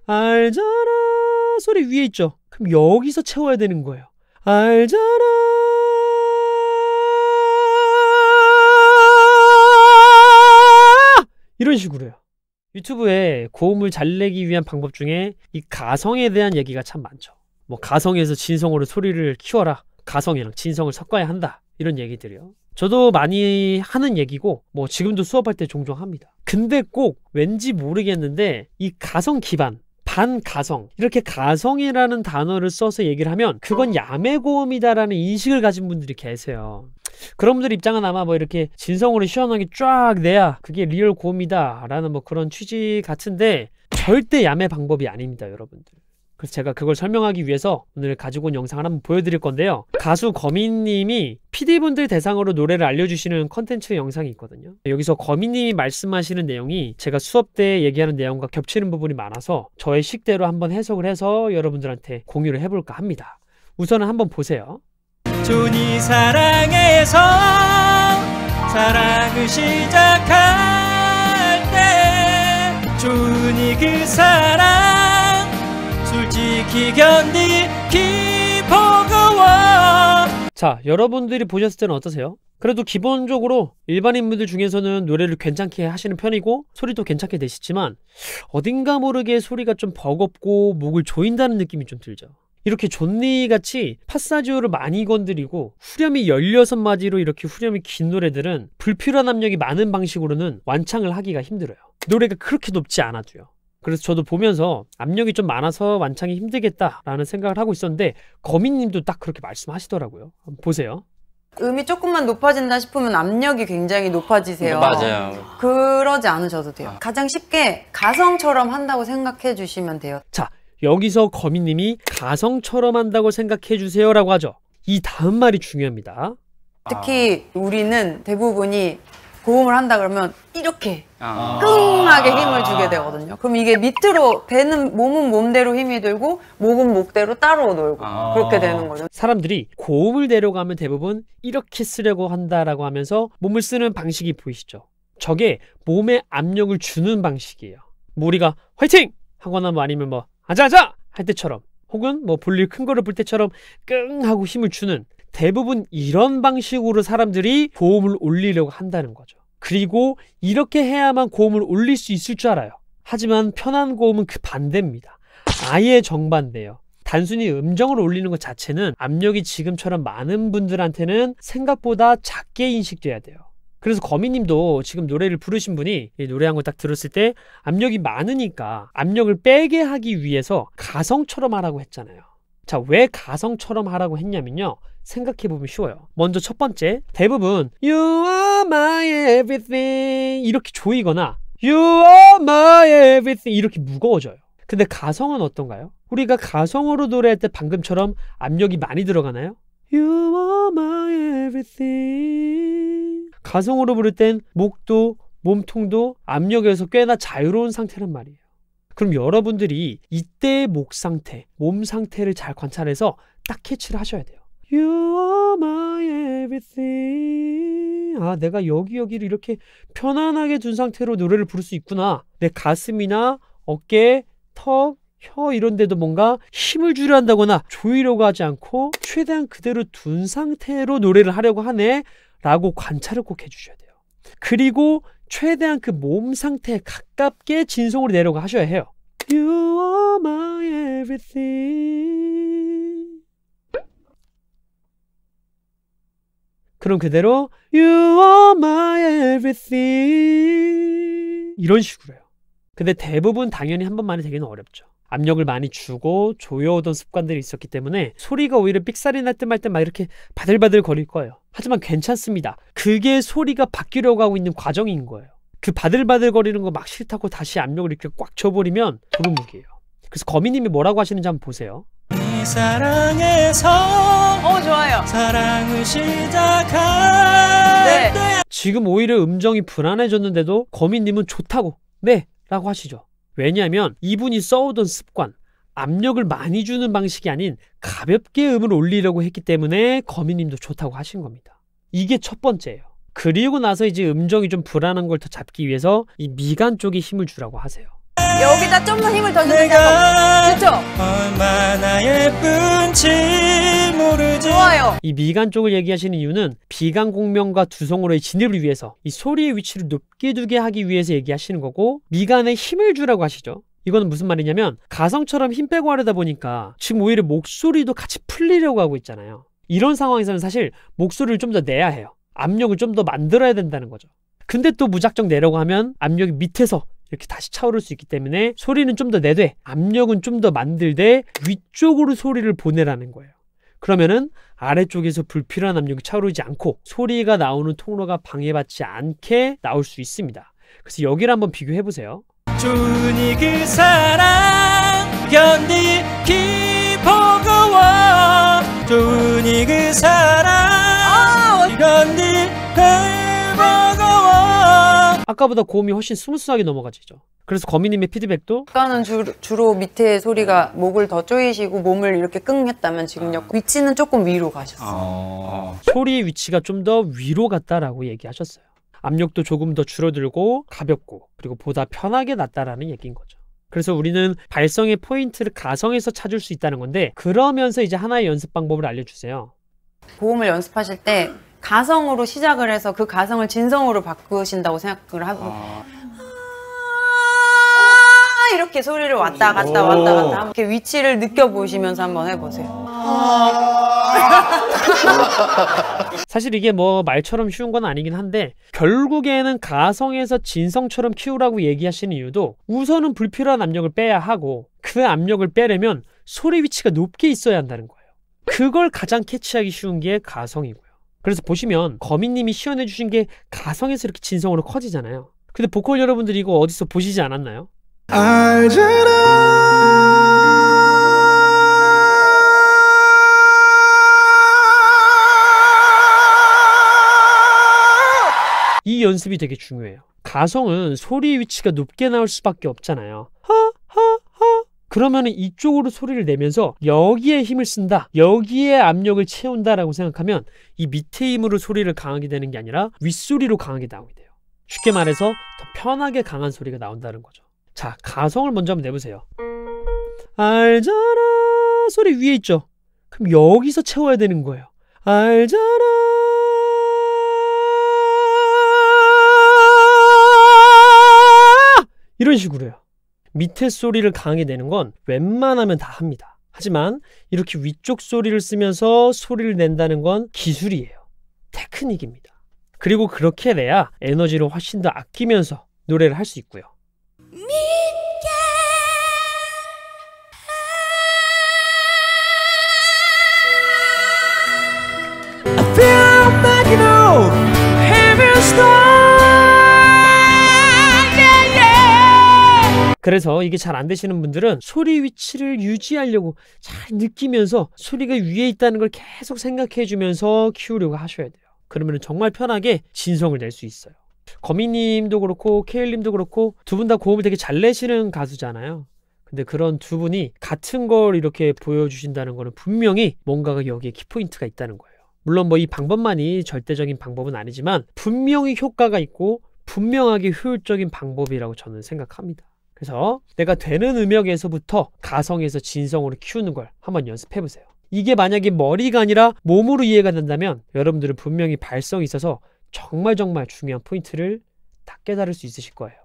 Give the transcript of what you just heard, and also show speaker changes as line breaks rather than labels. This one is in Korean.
알잖아 소리 위에 있죠. 그럼 여기서 채워야 되는 거예요. 알잖아 이런 식으로요. 유튜브에 고음을 잘 내기 위한 방법 중에 이 가성에 대한 얘기가 참 많죠. 뭐 가성에서 진성으로 소리를 키워라, 가성이랑 진성을 섞어야 한다, 이런 얘기들이요. 저도 많이 하는 얘기고 뭐 지금도 수업할 때 종종 합니다. 근데 꼭 왠지 모르겠는데 이 가성 기반, 반가성, 이렇게 가성이라는 단어를 써서 얘기를 하면 그건 야매고음이다라는 인식을 가진 분들이 계세요. 그런 분들 입장은 아마 뭐 이렇게 진성으로 시원하게 쫙 내야 그게 리얼 고음이다 라는 뭐 그런 취지 같은데 절대 야매 방법이 아닙니다, 여러분들. 그래서 제가 그걸 설명하기 위해서 오늘 가지고 온 영상을 한번 보여드릴 건데요. 가수 거미님이 PD분들 대상으로 노래를 알려주시는 컨텐츠 영상이 있거든요. 여기서 거미님이 말씀하시는 내용이 제가 수업 때 얘기하는 내용과 겹치는 부분이 많아서 저의 식대로 한번 해석을 해서 여러분들한테 공유를 해볼까 합니다. 우선은 한번 보세요.
존이 사랑해서 사랑을 시작할 때 존이 그 사랑 솔직히 견디기 버거워.
자, 여러분들이 보셨을 때는 어떠세요? 그래도 기본적으로 일반인분들 중에서는 노래를 괜찮게 하시는 편이고 소리도 괜찮게 내시지만 어딘가 모르게 소리가 좀 버겁고 목을 조인다는 느낌이 좀 들죠. 이렇게 존니같이 파사지오를 많이 건드리고 후렴이 16마디로 이렇게 후렴이 긴 노래들은 불필요한 압력이 많은 방식으로는 완창을 하기가 힘들어요. 노래가 그렇게 높지 않아도요. 그래서 저도 보면서 압력이 좀 많아서 완창이 힘들겠다라는 생각을 하고 있었는데 거미님도 딱 그렇게 말씀하시더라고요. 한번 보세요.
음이 조금만 높아진다 싶으면 압력이 굉장히 높아지세요.
맞아요.
그러지 않으셔도 돼요. 가장 쉽게 가성처럼 한다고 생각해 주시면 돼요.
자, 여기서 거미님이 가성처럼 한다고 생각해 주세요 라고 하죠. 이 다음 말이 중요합니다.
특히 우리는 대부분이 고음을 한다 그러면 이렇게 끙하게 힘을 주게 되거든요. 그럼 이게 밑으로 배는 몸은 몸대로 힘이 들고 목은 목대로 따로 놀고 그렇게 되는 거죠.
사람들이 고음을 내려고 하면 대부분 이렇게 쓰려고 한다라고 하면서 몸을 쓰는 방식이 보이시죠? 저게 몸에 압력을 주는 방식이에요. 뭐 우리가 화이팅! 하거나 뭐 아니면 뭐 아자아자! 할 때처럼 혹은 뭐 볼일 큰 거를 볼 때처럼 끙 하고 힘을 주는 대부분 이런 방식으로 사람들이 고음을 올리려고 한다는 거죠. 그리고 이렇게 해야만 고음을 올릴 수 있을 줄 알아요. 하지만 편한 고음은 그 반대입니다. 아예 정반대예요. 단순히 음정을 올리는 것 자체는 압력이 지금처럼 많은 분들한테는 생각보다 작게 인식돼야 돼요. 그래서 거미님도 지금 노래를 부르신 분이 노래한 거 딱 들었을 때 압력이 많으니까 압력을 빼게 하기 위해서 가성처럼 하라고 했잖아요. 자, 왜 가성처럼 하라고 했냐면요. 생각해보면 쉬워요. 먼저 첫 번째, 대부분 You are my everything 이렇게 조이거나 You are my everything 이렇게 무거워져요. 근데 가성은 어떤가요? 우리가 가성으로 노래할 때 방금처럼 압력이 많이 들어가나요? You are my everything 가성으로 부를 땐 목도 몸통도 압력에서 꽤나 자유로운 상태란 말이에요. 그럼 여러분들이 이때의 목 상태, 몸 상태를 잘 관찰해서 딱 캐치를 하셔야 돼요. You are my everything. 아, 내가 여기를 이렇게 편안하게 둔 상태로 노래를 부를 수 있구나. 내 가슴이나 어깨, 턱, 혀 이런 데도 뭔가 힘을 주려 한다거나 조이려고 하지 않고 최대한 그대로 둔 상태로 노래를 하려고 하네 라고 관찰을 꼭 해주셔야 돼요. 그리고 최대한 그 몸 상태에 가깝게 진성으로 내려가 하셔야 해요. You are my everything. 그럼 그대로 You are my everything 이런 식으로요. 근데 대부분 당연히 한 번만에 되기는 어렵죠. 압력을 많이 주고 조여오던 습관들이 있었기 때문에 소리가 오히려 삑사리 날 때 말 때 막 이렇게 바들바들 거릴 거예요. 하지만 괜찮습니다. 그게 소리가 바뀌려고 하고 있는 과정인 거예요. 그 바들바들 거리는 거 막 싫다고 다시 압력을 이렇게 꽉 줘버리면 도루묵이에요. 그래서 거미님이 뭐라고 하시는지 한번 보세요.
네 사랑에서
좋아요.
사랑을 시작할 때
지금 오히려 음정이 불안해졌는데도 거미님은 좋다고 네 라고 하시죠. 왜냐하면 이분이 써오던 습관, 압력을 많이 주는 방식이 아닌 가볍게 음을 올리려고 했기 때문에 거미님도 좋다고 하신 겁니다. 이게 첫 번째예요. 그리고 나서 이제 음정이 좀 불안한 걸 더 잡기 위해서 이 미간 쪽에 힘을 주라고 하세요.
여기다 좀만 힘을 더 주면
내가
그쵸?
얼마나 예쁜지 모르지.
좋아요.
이 미간 쪽을 얘기하시는 이유는 비강 공명과 두성으로의 진입을 위해서 이 소리의 위치를 높게 두게 하기 위해서 얘기하시는 거고, 미간에 힘을 주라고 하시죠. 이거는 무슨 말이냐면 가성처럼 힘 빼고 하려다 보니까 지금 오히려 목소리도 같이 풀리려고 하고 있잖아요. 이런 상황에서는 사실 목소리를 좀 더 내야 해요. 압력을 좀 더 만들어야 된다는 거죠. 근데 또 무작정 내려고 하면 압력이 밑에서 이렇게 다시 차오를 수 있기 때문에 소리는 좀 더 내되 압력은 좀 더 만들되 위쪽으로 소리를 보내라는 거예요. 그러면은 아래쪽에서 불필요한 압력이 차오르지 않고 소리가 나오는 통로가 방해받지 않게 나올 수 있습니다. 그래서 여기를 한번 비교해 보세요.
준이 그 사랑 견디기 버거워. 준이 그 사랑 견디기 버거워.
아까보다 고음이 훨씬 스무스하게 넘어가지죠. 그래서 거미님의 피드백도
아까는 주로 밑에 소리가 목을 더 조이시고 몸을 이렇게 끙 했다면 지금 위치는 조금 위로 가셨어요.
소리의 위치가 좀 더 위로 갔다라고 얘기하셨어요. 압력도 조금 더 줄어들고 가볍고 그리고 보다 편하게 났다라는 얘기인 거죠. 그래서 우리는 발성의 포인트를 가성에서 찾을 수 있다는 건데, 그러면서 이제 하나의 연습 방법을 알려주세요.
고음을 연습하실 때 가성으로 시작을 해서 그 가성을 진성으로 바꾸신다고 생각을 하고 이렇게 소리를 왔다 갔다 왔다 갔다 이렇게 위치를 느껴보시면서 한번 해보세요.
사실 이게 뭐 말처럼 쉬운 건 아니긴 한데, 결국에는 가성에서 진성처럼 키우라고 얘기하시는 이유도 우선은 불필요한 압력을 빼야 하고, 그 압력을 빼려면 소리 위치가 높게 있어야 한다는 거예요. 그걸 가장 캐치하기 쉬운 게 가성이고요. 그래서 보시면 거미님이 시연해 주신 게 가성에서 이렇게 진성으로 커지잖아요. 근데 보컬 여러분들이 이거 어디서 보시지 않았나요? 이 연습이 되게 중요해요. 가성은 소리 위치가 높게 나올 수밖에 없잖아요. 그러면 이쪽으로 소리를 내면서 여기에 힘을 쓴다, 여기에 압력을 채운다라고 생각하면 이 밑에 힘으로 소리를 강하게 되는 게 아니라 윗소리로 강하게 나오게 돼요. 쉽게 말해서 더 편하게 강한 소리가 나온다는 거죠. 자, 가성을 먼저 한번 내보세요. 알잖아 소리 위에 있죠? 그럼 여기서 채워야 되는 거예요. 알잖아 이런 식으로요. 밑에 소리를 강하게 내는 건 웬만하면 다 합니다. 하지만 이렇게 위쪽 소리를 쓰면서 소리를 낸다는 건 기술이에요. 테크닉입니다. 그리고 그렇게 내야 에너지를 훨씬 더 아끼면서 노래를 할 수 있고요. 그래서 이게 잘 안 되시는 분들은 소리 위치를 유지하려고 잘 느끼면서 소리가 위에 있다는 걸 계속 생각해 주면서 키우려고 하셔야 돼요. 그러면 정말 편하게 진성을 낼 수 있어요. 거미님도 그렇고 케일님도 그렇고 두 분 다 고음을 되게 잘 내시는 가수잖아요. 근데 그런 두 분이 같은 걸 이렇게 보여주신다는 거는 분명히 뭔가가 여기에 키포인트가 있다는 거예요. 물론 뭐 이 방법만이 절대적인 방법은 아니지만 분명히 효과가 있고 분명하게 효율적인 방법이라고 저는 생각합니다. 그래서 내가 되는 음역에서부터 가성에서 진성으로 키우는 걸 한번 연습해보세요. 이게 만약에 머리가 아니라 몸으로 이해가 된다면 여러분들은 분명히 발성이 있어서 정말 중요한 포인트를 딱 깨달을 수 있으실 거예요.